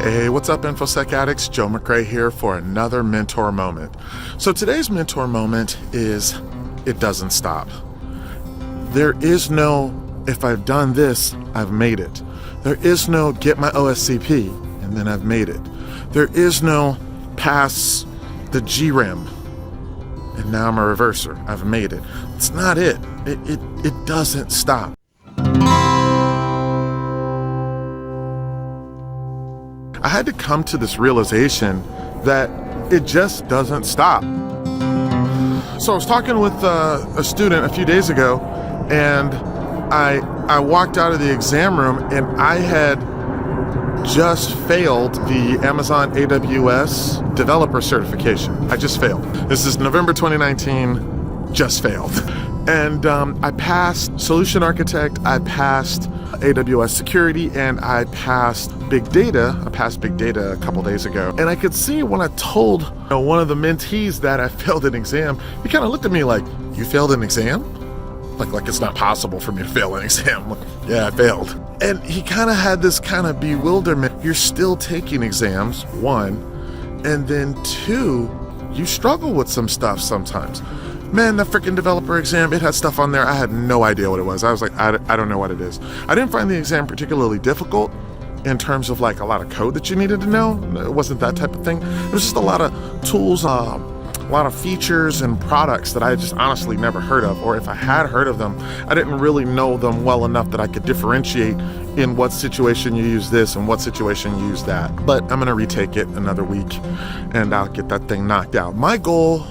Hey, what's up, InfosecAddicts? Joe McRae here for another mentor moment. So today's mentor moment is, it doesn't stop. There is no, if I've done this, I've made it. There is no get my OSCP and then I've made it. There is no pass the GRAM and now I'm a reverser. I've made it. It's not it. It doesn't stop. I had to come to this realization that it just doesn't stop. So I was talking with a student a few days ago, and I walked out of the exam room and I had just failed the Amazon AWS developer certification. I just failed. This is November 2019, just failed. And I passed Solution Architect, I passed AWS Security, and I passed Big Data. I passed Big Data a couple days ago. And I could see when I told one of the mentees that I failed an exam, he kind of looked at me like, you failed an exam? Like it's not possible for me to fail an exam. Like, yeah, I failed. And he kind of had this kind of bewilderment. You're still taking exams, one, and then two, you struggle with some stuff sometimes. Man, the freaking developer exam, it had stuff on there. I had no idea what it was. I was like, I don't know what it is. I didn't find the exam particularly difficult in terms of like a lot of code that you needed to know. It wasn't that type of thing. It was just a lot of tools, a lot of features and products that I just honestly never heard of, or if I had heard of them, I didn't really know them well enough that I could differentiate in what situation you use this and what situation you use that. But I'm gonna retake it another week and I'll get that thing knocked out. My goal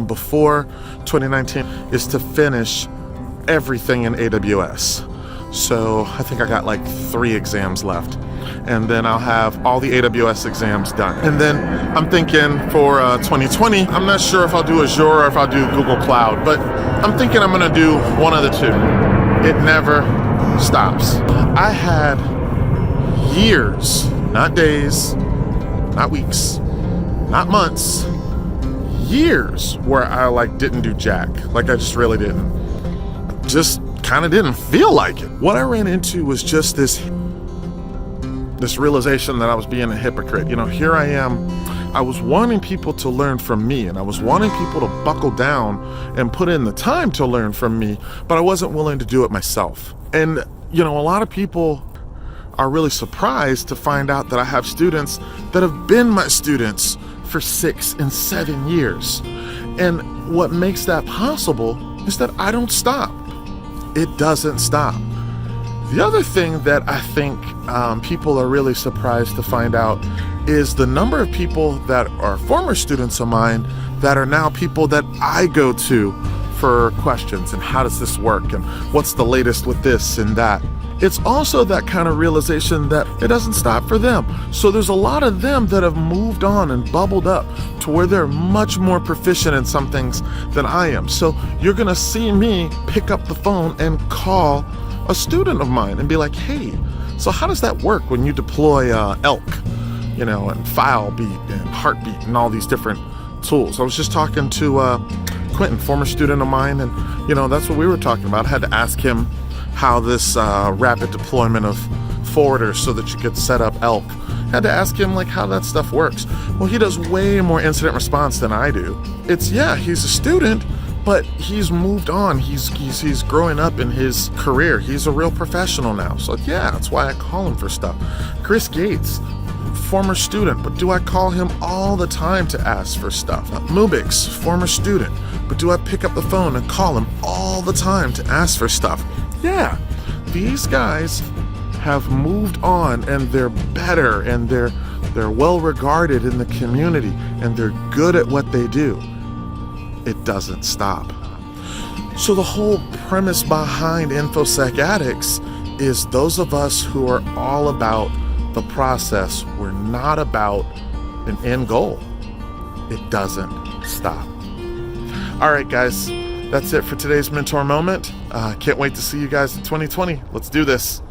before 2019 is to finish everything in AWS. So I think I got like 3 exams left, and then I'll have all the AWS exams done. And then I'm thinking for 2020, I'm not sure if I'll do Azure or if I'll do Google Cloud, but I'm thinking I'm gonna do one of the two. It never stops. I had years, not days, not weeks, not months, years where I like didn't do jack. Like I just really didn't. Just kind of didn't feel like it. What I ran into was just this realization that I was being a hypocrite. You know, here I am. I was wanting people to learn from me, and I was wanting people to buckle down and put in the time to learn from me, but I wasn't willing to do it myself. And, you know, a lot of people are really surprised to find out that I have students that have been my students for 6 and 7 years. And what makes that possible is that I don't stop. It doesn't stop. The other thing that I think people are really surprised to find out is the number of people that are former students of mine that are now people that I go to for questions and how does this work and what's the latest with this and that. It's also that kind of realization that it doesn't stop for them. So there's a lot of them that have moved on and bubbled up to where they're much more proficient in some things than I am. So you're gonna see me pick up the phone and call a student of mine and be like, hey, so how does that work when you deploy ELK, you know, and FileBeat and Heartbeat and all these different tools? I was just talking to Quentin, former student of mine, and you know, that's what we were talking about. I had to ask him how this rapid deployment of forwarders so that you could set up ELK. Had to ask him like how that stuff works. Well, he does way more incident response than I do. It's, yeah, he's a student, but he's moved on. He's growing up in his career. He's a real professional now. So yeah, that's why I call him for stuff. Chris Gates, former student, but do I call him all the time to ask for stuff? Mubix, former student, but do I pick up the phone and call him all the time to ask for stuff? Yeah, these guys have moved on and they're better and they're well regarded in the community and they're good at what they do. It doesn't stop. So the whole premise behind InfosecAddicts is those of us who are all about the process. We're not about an end goal. It doesn't stop. All right, guys. That's it for today's mentor moment. Can't wait to see you guys in 2020. Let's do this.